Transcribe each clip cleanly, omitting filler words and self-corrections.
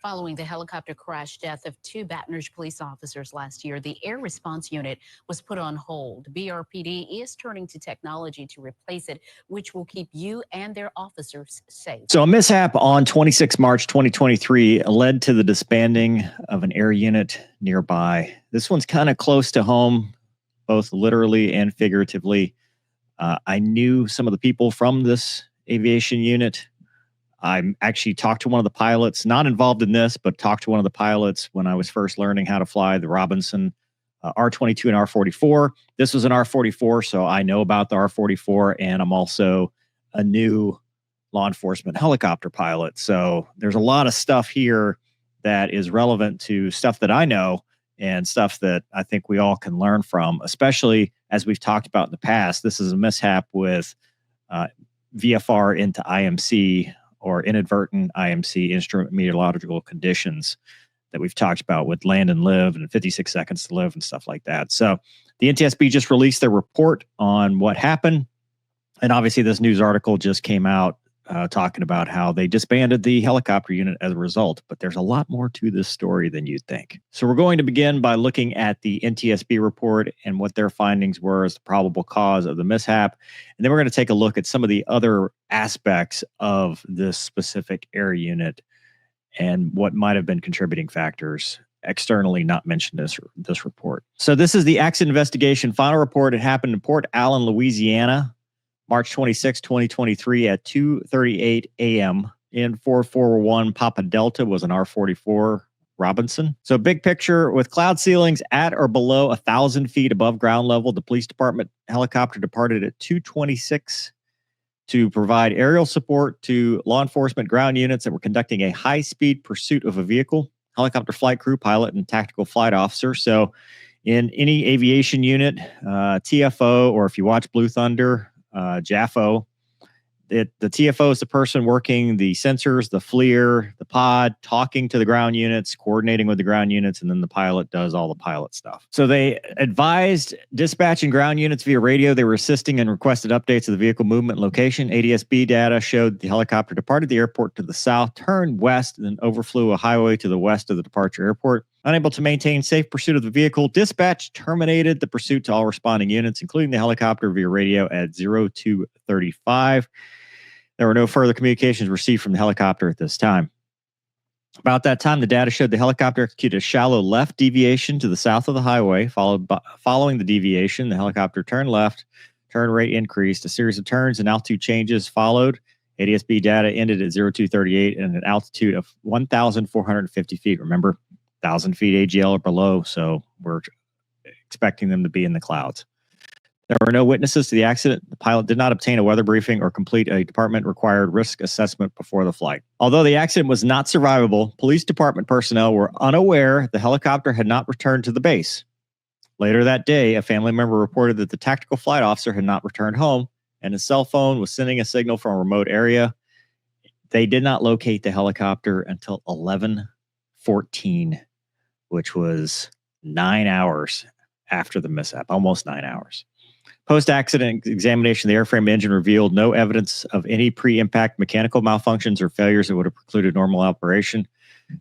Following the helicopter crash death of 2 Baton Rouge police officers last year, the air response unit was put on hold. BRPD is turning to technology to replace it, which will keep you and their officers safe. So a mishap on 26 March 2023 led to the disbanding of an air unit nearby. This one's kind of close to home, both literally and figuratively. I knew some of the people from this aviation unit. I actually talked to one of the pilots, not involved in this, but talked to one of the pilots when I was first learning how to fly the Robinson R-22 and R-44. This was an R-44, so I know about the R-44, and I'm also a new law enforcement helicopter pilot. So there's a lot of stuff here that is relevant to stuff that I know and stuff that I think we all can learn from, especially as we've talked about in the past. This is a mishap with VFR into IMC, or inadvertent IMC, instrument meteorological conditions, that we've talked about with land and live and 56 seconds to live and stuff like that. So the NTSB just released their report on what happened. And obviously this news article just came out talking about how they disbanded the helicopter unit as a result. But there's a lot more to this story than you'd think. So we're going to begin by looking at the NTSB report and what their findings were as the probable cause of the mishap. And then we're going to take a look at some of the other aspects of this specific air unit and what might have been contributing factors externally not mentioned in this report. So this is the accident investigation final report. It happened in Port Allen, Louisiana, March 26, 2023 at 2:38 a.m. in 441 Papa Delta was an R-44 Robinson. So big picture, with cloud ceilings at or below 1,000 feet above ground level, the police department helicopter departed at 2:26 to provide aerial support to law enforcement ground units that were conducting a high-speed pursuit of a vehicle, helicopter flight crew, pilot, and tactical flight officer. So in any aviation unit, TFO, or if you watch Blue Thunder, JAFO, the TFO is the person working the sensors, the FLIR, the pod, talking to the ground units, coordinating with the ground units, and then the pilot does all the pilot stuff. So they advised dispatching ground units via radio. They were assisting and requested updates of the vehicle movement and location. ADSB data showed the helicopter departed the airport to the south, turned west, and then overflew a highway to the west of the departure airport. Unable to maintain safe pursuit of the vehicle, dispatch terminated the pursuit to all responding units, including the helicopter, via radio at 02:35. There were no further communications received from the helicopter at this time. About that time, the data showed the helicopter executed a shallow left deviation to the south of the highway. Following the deviation, the helicopter turned left, turn rate increased. A series of turns and altitude changes followed. ADSB data ended at 02:38 and an altitude of 1,450 feet. Remember, 1,000 feet AGL or below, so we're expecting them to be in the clouds. There were no witnesses to the accident. The pilot did not obtain a weather briefing or complete a department-required risk assessment before the flight. Although the accident was not survivable, police department personnel were unaware the helicopter had not returned to the base. Later that day, a family member reported that the tactical flight officer had not returned home, and his cell phone was sending a signal from a remote area. They did not locate the helicopter until 11:14, which was 9 hours after the mishap, almost 9 hours. Post-accident examination of the airframe engine revealed no evidence of any pre-impact mechanical malfunctions or failures that would have precluded normal operation.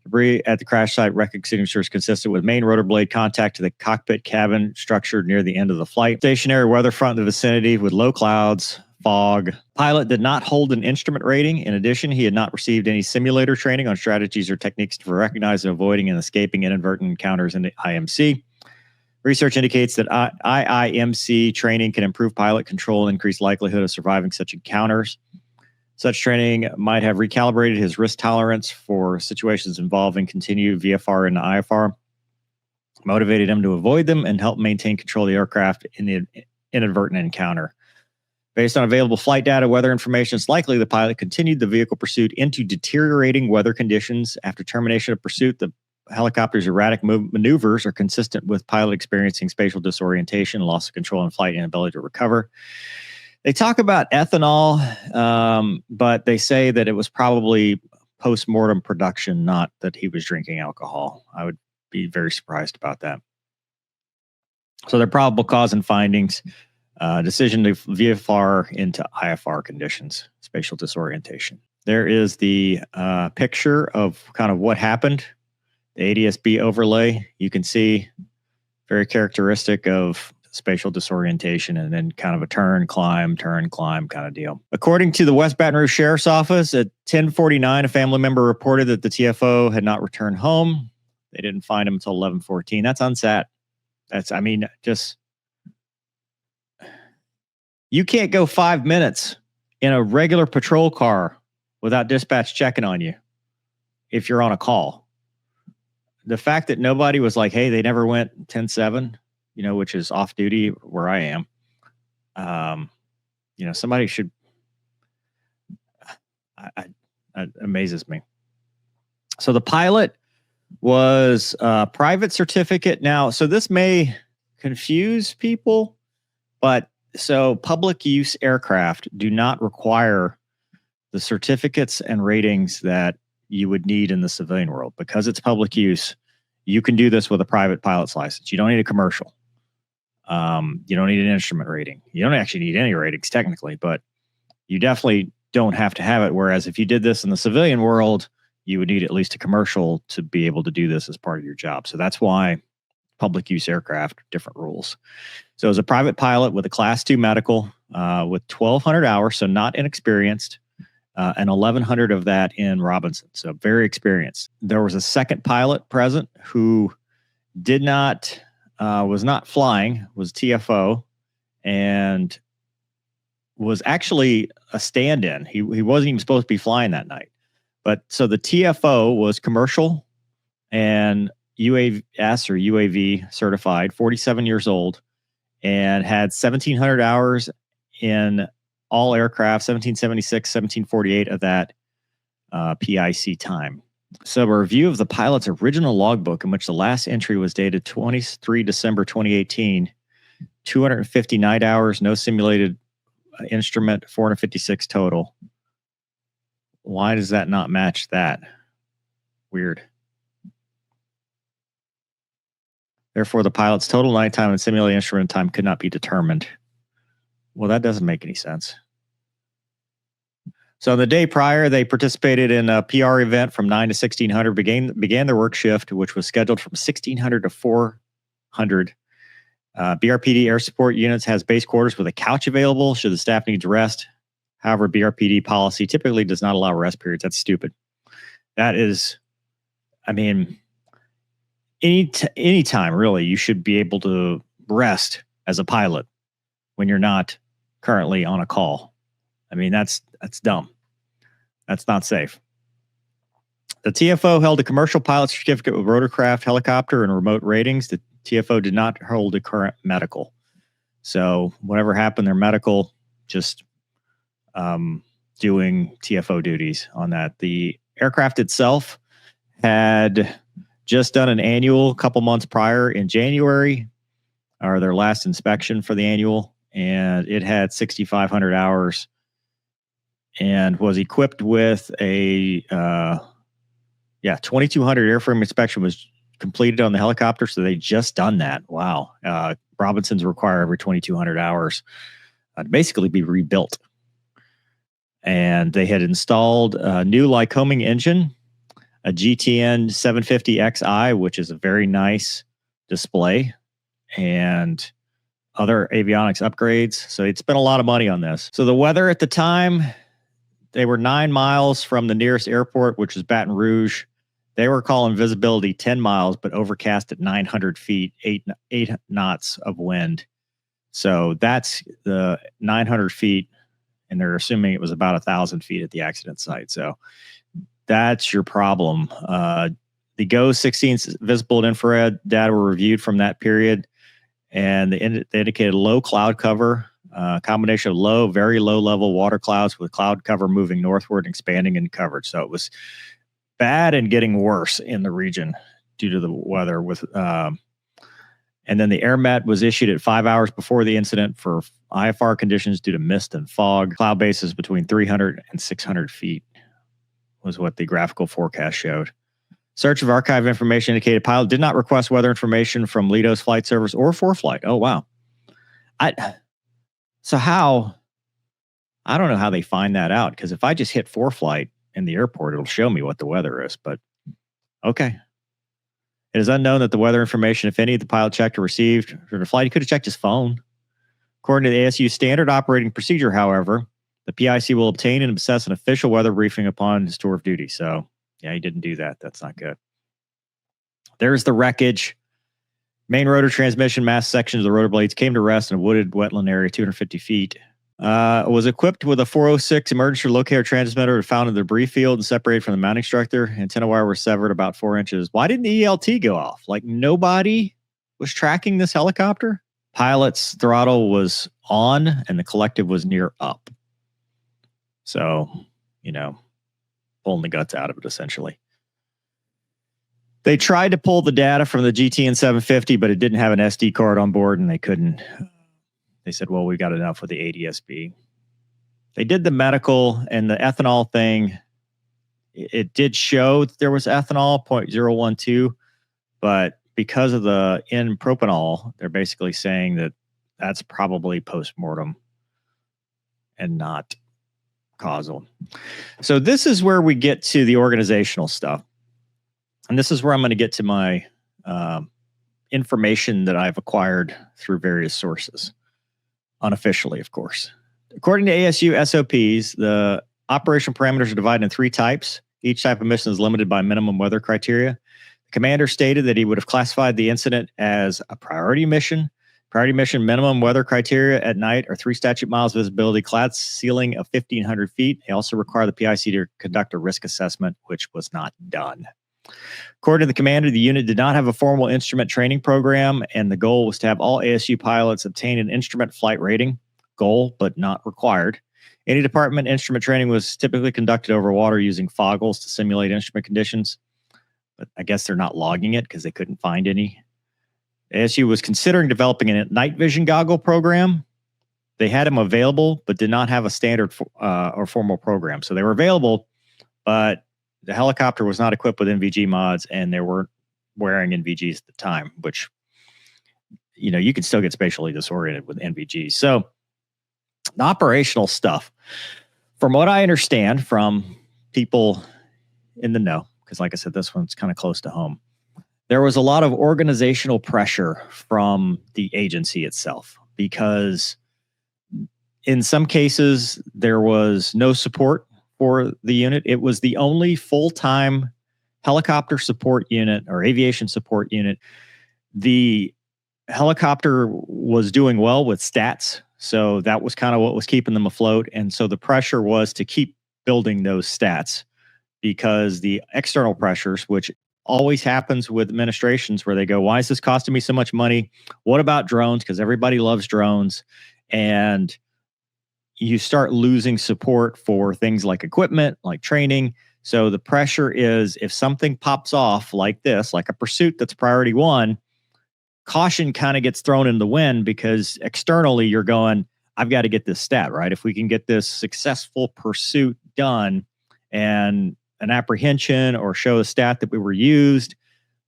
Debris at the crash site wreck extinguishers consistent with main rotor blade contact to the cockpit cabin structured near the end of the flight. Stationary weather front in the vicinity with low clouds, fog. Pilot did not hold an instrument rating. In addition, he had not received any simulator training on strategies or techniques for recognizing, avoiding, and escaping inadvertent encounters in the IMC. Research indicates that IIMC training can improve pilot control and increase likelihood of surviving such encounters. Such training might have recalibrated his risk tolerance for situations involving continued VFR and IFR, motivated him to avoid them, and help maintain control of the aircraft in the inadvertent encounter. Based on available flight data, weather information, it's likely the pilot continued the vehicle pursuit into deteriorating weather conditions. After termination of pursuit, the helicopter's erratic maneuvers are consistent with pilot experiencing spatial disorientation, loss of control, and flight inability to recover. They talk about ethanol, but they say that it was probably post-mortem production, not that he was drinking alcohol. I would be very surprised about that. So their probable cause and findings, decision to VFR into IFR conditions, spatial disorientation. There is the picture of kind of what happened, the ADSB overlay. You can see very characteristic of spatial disorientation and then kind of a turn, climb kind of deal. According to the West Baton Rouge Sheriff's Office, at 10:49, a family member reported that the TFO had not returned home. They didn't find him until 11:14. That's unsat. You can't go 5 minutes in a regular patrol car without dispatch checking on you if you're on a call. The fact that nobody was like, hey, they never went 10-7, which is off duty where I am. Somebody should, it amazes me. So the pilot was a private certificate. Now, so this may confuse people, but so public use aircraft do not require the certificates and ratings that you would need in the civilian world. Because it's public use, you can do this with a private pilot's license. You don't need a commercial. You don't need an instrument rating. You don't actually need any ratings technically, but you definitely don't have to have it. Whereas if you did this in the civilian world, you would need at least a commercial to be able to do this as part of your job. So that's why public use aircraft, different rules. So as a private pilot with a class 2 medical, with 1,200 hours, so not inexperienced, and 1,100 of that in Robinson. So very experienced. There was a second pilot present who was not flying, was TFO, and was actually a stand-in. He wasn't even supposed to be flying that night. But so the TFO was commercial and UAS or UAV certified, 47 years old, and had 1,700 hours in all aircraft, 1776, 1748 of that PIC time. So a review of the pilot's original logbook, in which the last entry was dated 23 December 2018, 250 night hours, no simulated instrument, 456 total. Why does that not match that? Weird. Therefore, the pilot's total nighttime and simulated instrument time could not be determined. Well, that doesn't make any sense. So the day prior, they participated in a PR event from 9 to 1600, began their work shift, which was scheduled from 1600 to 400. BRPD air support units has base quarters with a couch available should the staff needs rest. However, BRPD policy typically does not allow rest periods. That's stupid. That is, any time really, you should be able to rest as a pilot when you're not currently on a call. That's dumb. That's not safe. The TFO held a commercial pilot certificate with rotorcraft, helicopter, and remote ratings. The TFO did not hold a current medical. So whatever happened, their medical, just doing TFO duties on that. The aircraft itself had just done an annual a couple months prior in January, or their last inspection for the annual, and it had 6,500 hours and was equipped with a 2,200 airframe inspection was completed on the helicopter. So they just done that. Wow. Robinsons require every 2,200 hours to basically be rebuilt. And they had installed a new Lycoming engine, a GTN 750XI, which is a very nice display, and other avionics upgrades. So they'd spent a lot of money on this. So the weather at the time, they were 9 miles from the nearest airport, which is Baton Rouge. They were calling visibility 10 miles, but overcast at 900 feet, 8 knots of wind. So that's the 900 feet, and they're assuming it was about 1,000 feet at the accident site. So that's your problem. The GOES 16 visible and infrared data were reviewed from that period, and they indicated low cloud cover, combination of low, very low level water clouds with cloud cover moving northward, expanding in coverage. So it was bad and getting worse in the region due to the weather. And then the AirMet was issued at 5 hours before the incident for IFR conditions due to mist and fog. Cloud bases between 300 and 600 feet was what the graphical forecast showed. Search of archive information indicated pilot did not request weather information from Lido's flight service or ForeFlight. Oh, wow. So how I don't know how they find that out, because if I just hit ForeFlight in the airport, it'll show me what the weather is. But okay. It is unknown that the weather information, if any, the pilot checked or received during the flight. He could have checked his phone. According to the ASU standard operating procedure, however, the PIC will obtain and assess an official weather briefing upon his tour of duty. So, yeah, he didn't do that. That's not good. There's the wreckage. Main rotor transmission mast section of the rotor blades came to rest in a wooded wetland area 250 feet. Was equipped with a 406 emergency locator transmitter found in the debris field and separated from the mounting structure. Antenna wire was severed about 4 inches. Why didn't the ELT go off? Like, nobody was tracking this helicopter? Pilot's throttle was on and the collective was near up. So, pulling the guts out of it, essentially. They tried to pull the data from the GTN 750, but it didn't have an SD card on board, and they couldn't. They said, well, we got enough with the ADSB. They did the medical and the ethanol thing. It did show that there was ethanol, 0.012, but because of the N-propanol, they're basically saying that that's probably post-mortem and not causal. So this is where we get to the organizational stuff. And this is where I'm going to get to my information that I've acquired through various sources. Unofficially, of course. According to ASU SOPs, the operation parameters are divided in 3 types. Each type of mission is limited by minimum weather criteria. The commander stated that he would have classified the incident as a priority mission. Priority mission minimum weather criteria at night are 3 statute miles visibility, cloud ceiling of 1,500 feet. They also require the PIC to conduct a risk assessment, which was not done. According to the commander, the unit did not have a formal instrument training program, and the goal was to have all ASU pilots obtain an instrument flight rating. Goal, but not required. Any department instrument training was typically conducted over water using foggles to simulate instrument conditions, but I guess they're not logging it because they couldn't find any. ASU was considering developing a night vision goggle program. They had them available, but did not have a standard or formal program. So they were available, but the helicopter was not equipped with NVG mods, and they weren't wearing NVGs at the time, which, you can still get spatially disoriented with NVGs. So the operational stuff, from what I understand from people in the know, because like I said, this one's kind of close to home, there was a lot of organizational pressure from the agency itself, because in some cases there was no support for the unit. It was the only full-time helicopter support unit or aviation support unit. The helicopter was doing well with stats, so that was kind of what was keeping them afloat. And so the pressure was to keep building those stats, because the external pressures, which always happens with administrations where they go, why is this costing me so much money? What about drones? Because everybody loves drones. And you start losing support for things like equipment, like training. So the pressure is, if something pops off like this, like a pursuit that's priority 1, caution kind of gets thrown in the wind, because externally you're going, I've got to get this stat, right? If we can get this successful pursuit done and an apprehension or show a stat that we were used,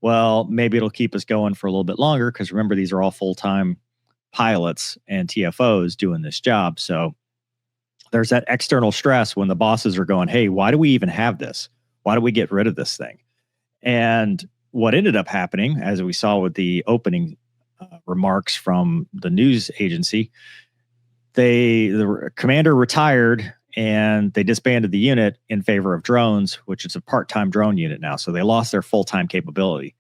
well, maybe it'll keep us going for a little bit longer, because remember, these are all full-time pilots and TFOs doing this job. So there's that external stress when the bosses are going, hey, why do we even have this? Why do we get rid of this thing? And what ended up happening, as we saw with the opening remarks from the news agency, the commander retired and they disbanded the unit in favor of drones, which is a part-time drone unit now. So they lost their full-time capability.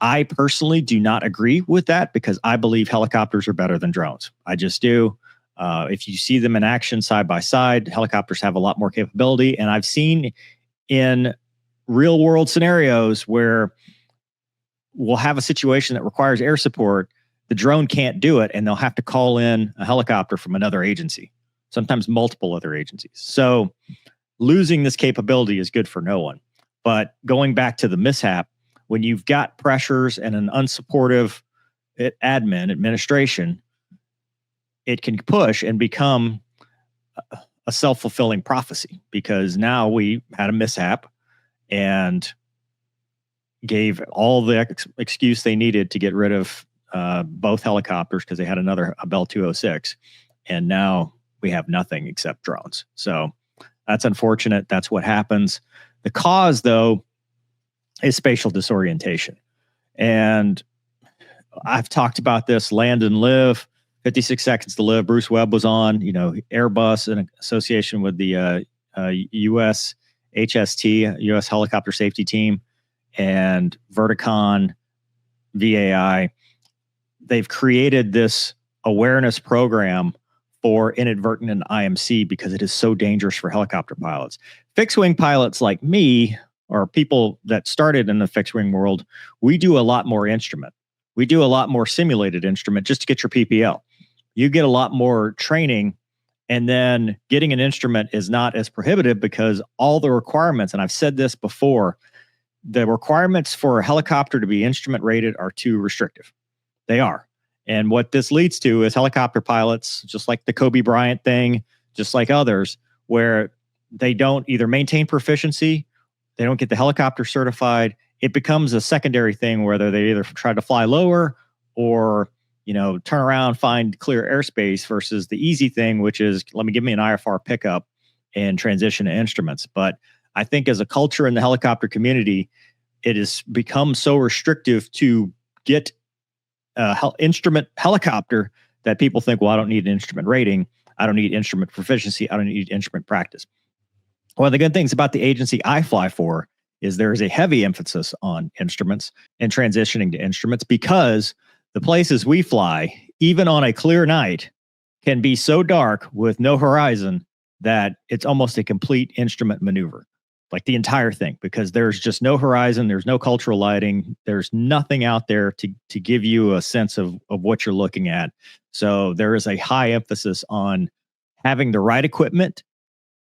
I personally do not agree with that, because I believe helicopters are better than drones. I just do. If you see them in action side by side, helicopters have a lot more capability. And I've seen in real world scenarios where we'll have a situation that requires air support, the drone can't do it, and they'll have to call in a helicopter from another agency, sometimes multiple other agencies. So losing this capability is good for no one. But going back to the mishap, when you've got pressures and an unsupportive administration, it can push and become a self-fulfilling prophecy, because now we had a mishap and gave all the excuse they needed to get rid of both helicopters, because they had a Bell 206. And now we have nothing except drones. So that's unfortunate. That's what happens. The cause, though, is spatial disorientation. And I've talked about this, Land and Live, 56 Seconds to Live. Bruce Webb was on, Airbus in association with the US HST, US Helicopter Safety Team, and Verticon, VAI. They've created this awareness program for inadvertent and IMC because it is so dangerous for helicopter pilots. Fixed wing pilots like me, or people that started in the fixed wing world, we do a lot more instrument. We do a lot more simulated instrument just to get your PPL. You get a lot more training, and then getting an instrument is not as prohibitive because all the requirements, and I've said this before, the requirements for a helicopter to be instrument rated are too restrictive. They are. And what this leads to is helicopter pilots, just like the Kobe Bryant thing, just like others, where they don't either maintain proficiency, they don't get the helicopter certified. It becomes a secondary thing where they either try to fly lower or, turn around, find clear airspace versus the easy thing, which is give me an IFR pickup and transition to instruments. But I think as a culture in the helicopter community, it has become so restrictive to get instrument helicopter that people think, well, I don't need an instrument rating. I don't need instrument proficiency. I don't need instrument practice. One of the good things about the agency I fly for is there is a heavy emphasis on instruments and transitioning to instruments because the places we fly, even on a clear night, can be so dark with no horizon that it's almost a complete instrument maneuver. Like the entire thing, because there's just no horizon, there's no cultural lighting, there's nothing out there to give you a sense of what you're looking at. So there is a high emphasis on having the right equipment.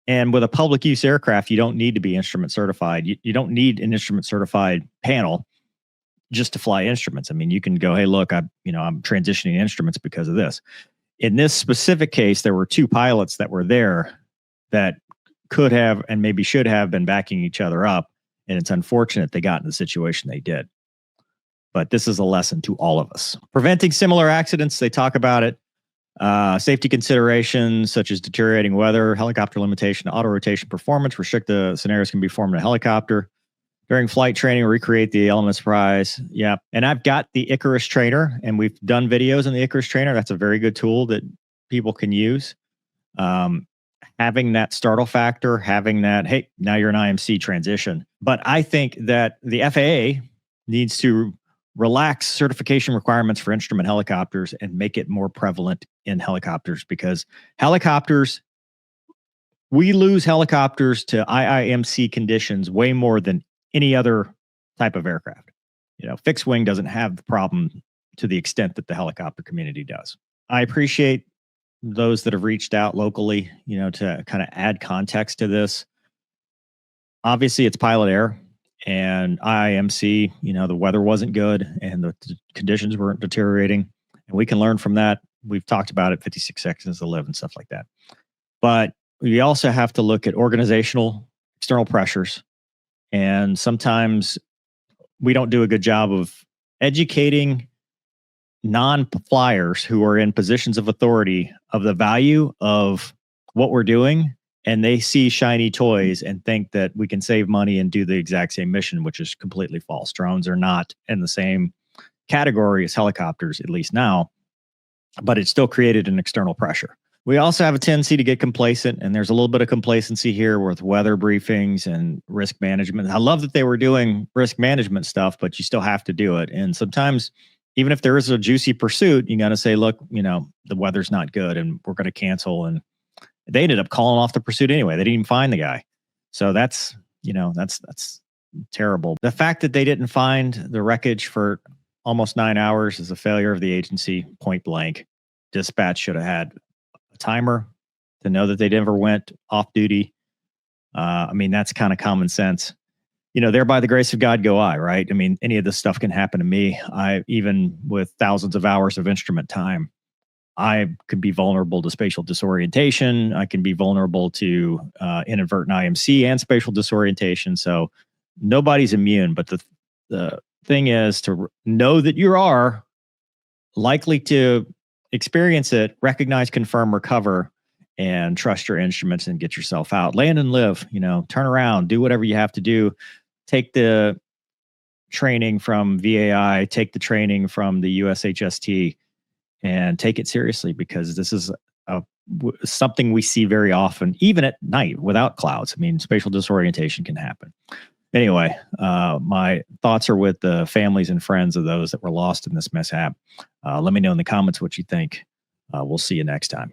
And with a public use aircraft, you don't need to be instrument certified. You don't need an instrument certified panel just to fly instruments. I mean, you can go, hey, look, I'm transitioning instruments because of this. In this specific case, there were two pilots that were there that could have and maybe should have been backing each other up. And it's unfortunate they got in the situation they did. But this is a lesson to all of us. Preventing similar accidents, they talk about it. Safety considerations such as deteriorating weather, helicopter limitation, auto rotation performance, restrict the scenarios can be formed in a helicopter. During flight training, recreate the element of surprise. Yeah. And I've got the Icarus trainer, and we've done videos on the Icarus trainer. That's a very good tool that people can use. Having that startle factor, having that, hey, now you're an IMC transition. But I think that the FAA needs to relax certification requirements for instrument helicopters and make it more prevalent in helicopters, because helicopters, we lose helicopters to IIMC conditions way more than any other type of aircraft. Fixed wing doesn't have the problem to the extent that the helicopter community does. I appreciate those that have reached out locally, to kind of add context to this. Obviously, it's pilot error and IMC, the weather wasn't good and the conditions weren't deteriorating. And we can learn from that. We've talked about it, 56 Seconds to Live and stuff like that. But we also have to look at organizational external pressures. And sometimes we don't do a good job of educating non-flyers who are in positions of authority of the value of what we're doing, and they see shiny toys and think that we can save money and do the exact same mission, which is completely false. Drones are not in the same category as helicopters, at least now, but it still created an external pressure. We also have a tendency to get complacent, and there's a little bit of complacency here with weather briefings and risk management. I love that they were doing risk management stuff, but you still have to do it. And sometimes, even if there is a juicy pursuit, you got to say, look, the weather's not good and we're going to cancel. And they ended up calling off the pursuit anyway. They didn't even find the guy. So that's terrible. The fact that they didn't find the wreckage for almost 9 hours is a failure of the agency, point blank. Dispatch should have had a timer to know that they never went off duty. That's kind of common sense. There by the grace of God go I, right? Any of this stuff can happen to me. Even with thousands of hours of instrument time, I could be vulnerable to spatial disorientation. I can be vulnerable to inadvertent IMC and spatial disorientation. So nobody's immune. But the thing is to know that you are likely to experience it, recognize, confirm, recover, and trust your instruments and get yourself out. Land and live, turn around, do whatever you have to do. Take the training from VAI, take the training from the USHST, and take it seriously, because this is something we see very often, even at night without clouds. I mean, spatial disorientation can happen. Anyway, my thoughts are with the families and friends of those that were lost in this mishap. Let me know in the comments what you think. We'll see you next time.